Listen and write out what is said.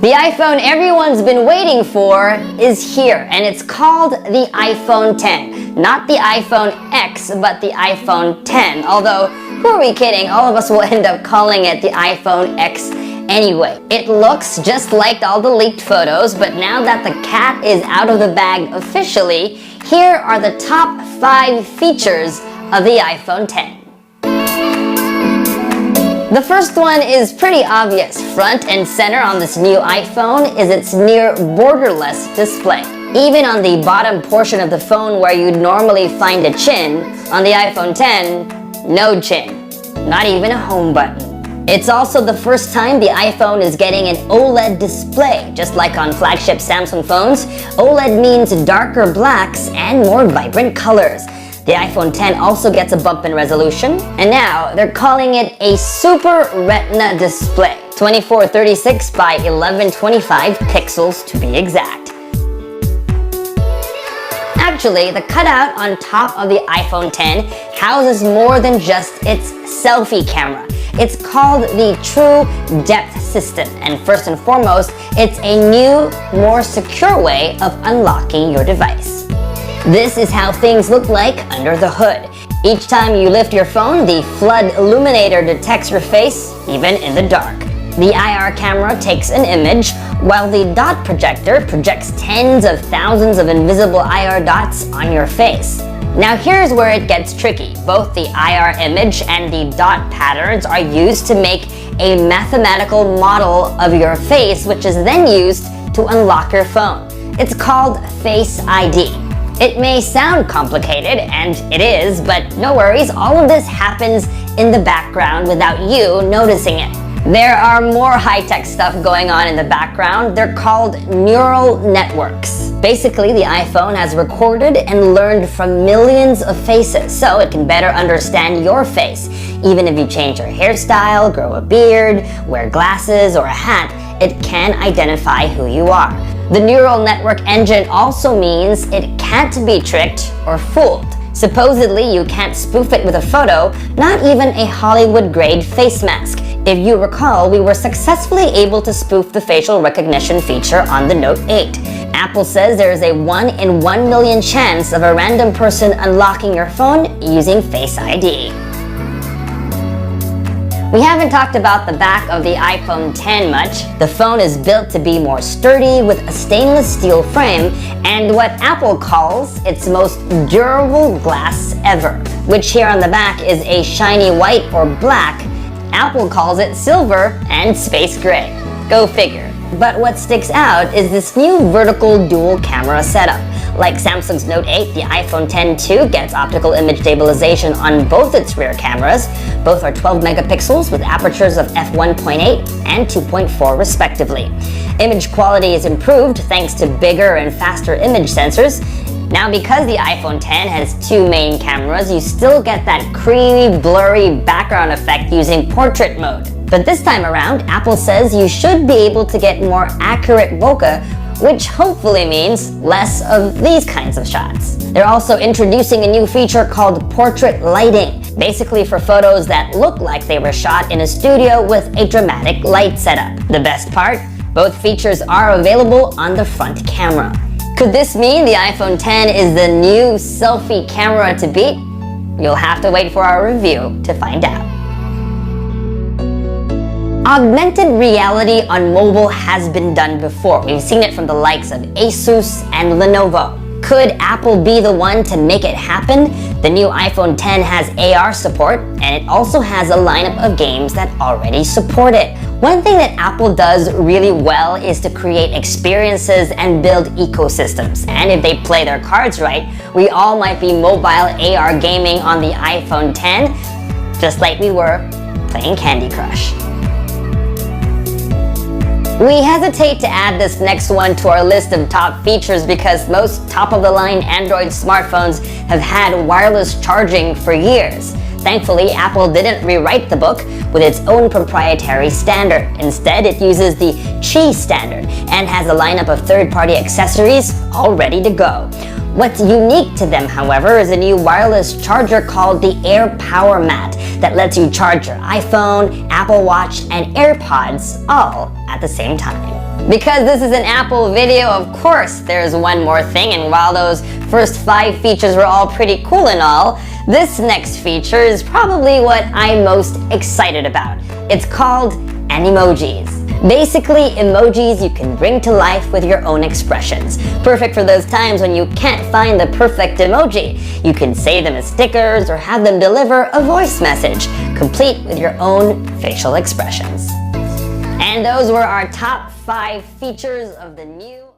The iPhone everyone's been waiting for is here, and it's called the iPhone X. Not the iPhone X, but the iPhone X. Although, who are we kidding? All of us will end up calling it the iPhone X anyway. It looks just like all the leaked photos, but now that the cat is out of the bag officially, here are the top 5 features of the iPhone X. The first one is pretty obvious. Front and center on this new iPhone is its near borderless display. Even on the bottom portion of the phone where you'd normally find a chin, on the iPhone X, no chin. Not even a home button. It's also the first time the iPhone is getting an OLED display. Just like on flagship Samsung phones, OLED means darker blacks and more vibrant colors. The iPhone X also gets a bump in resolution, and now they're calling it a Super Retina display, 2436 by 1125 pixels to be exact. Actually, the cutout on top of the iPhone X houses more than just its selfie camera. It's called the True Depth System, and first and foremost, it's a new, more secure way of unlocking your device. This is how things look like under the hood. Each time you lift your phone, the flood illuminator detects your face, even in the dark. The IR camera takes an image, while the dot projector projects tens of thousands of invisible IR dots on your face. Now here's where it gets tricky. Both the IR image and the dot patterns are used to make a mathematical model of your face, which is then used to unlock your phone. It's called Face ID. It may sound complicated, and it is, but no worries, all of this happens in the background without you noticing it. There are more high-tech stuff going on in the background. They're called neural networks. Basically, the iPhone has recorded and learned from millions of faces, so it can better understand your face. Even if you change your hairstyle, grow a beard, wear glasses, or a hat, it can identify who you are. The neural network engine also means it can't be tricked or fooled. Supposedly, you can't spoof it with a photo, not even a Hollywood-grade face mask. If you recall, we were successfully able to spoof the facial recognition feature on the Note 8. Apple says there is a 1 in 1 million chance of a random person unlocking your phone using Face ID. We haven't talked about the back of the iPhone X much. The phone is built to be more sturdy with a stainless steel frame and what Apple calls its most durable glass ever, which here on the back is a shiny white or black. Apple calls it silver and space gray. Go figure. But what sticks out is this new vertical dual camera setup. Like Samsung's Note 8, the iPhone X too gets optical image stabilization on both its rear cameras. Both are 12 megapixels with apertures of f1.8 and 2.4 respectively. Image quality is improved thanks to bigger and faster image sensors. Now because the iPhone X has 2 main cameras, you still get that creamy, blurry background effect using portrait mode. But this time around, Apple says you should be able to get more accurate bokeh, which hopefully means less of these kinds of shots. They're also introducing a new feature called portrait lighting, basically for photos that look like they were shot in a studio with a dramatic light setup. The best part? Both features are available on the front camera. Could this mean the iPhone X is the new selfie camera to beat? You'll have to wait for our review to find out. Augmented reality on mobile has been done before. We've seen it from the likes of Asus and Lenovo. Could Apple be the one to make it happen? The new iPhone X has AR support, and it also has a lineup of games that already support it. One thing that Apple does really well is to create experiences and build ecosystems. And if they play their cards right, we all might be mobile AR gaming on the iPhone X, just like we were playing Candy Crush. We hesitate to add this next one to our list of top features because most top-of-the-line Android smartphones have had wireless charging for years. Thankfully, Apple didn't rewrite the book with its own proprietary standard. Instead, it uses the Qi standard and has a lineup of third-party accessories all ready to go. What's unique to them, however, is a new wireless charger called the Air Power Mat that lets you charge your iPhone, Apple Watch, and AirPods all at the same time. Because this is an Apple video, of course there's one more thing, and while those first 5 features were all pretty cool and all, this next feature is probably what I'm most excited about. It's called Animojis. Basically, emojis you can bring to life with your own expressions. Perfect for those times when you can't find the perfect emoji. You can save them as stickers or have them deliver a voice message, complete with your own facial expressions. And those were our top 5 features of the new